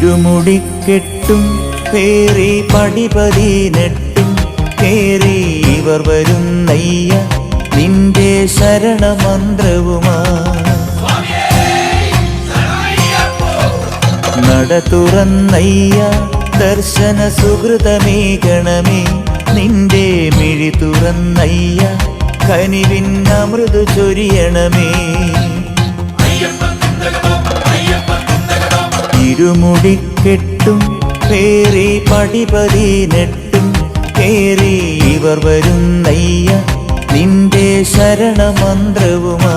ഇരുമുടിക്കെട്ടും പേറി പടിപതിനെട്ടും കേറി ഇവർ വരുന്നയ്യ നിന്റെ ശരണമന്ത്രവുമാ. നട തുറന്നയ്യ ദർശന സുഹൃതമേകണമേ, നിന്റെ മിഴി തുറന്നയ്യ കനിവിൻ അമൃതു ചൊരിയണമേ. ഇരുമുടിക്കെട്ടും പേറി പടിപതിനെട്ടും കേറി ഇവർ വരുന്നയ്യ നിന്റെ ശരണമന്ത്രവുമാ.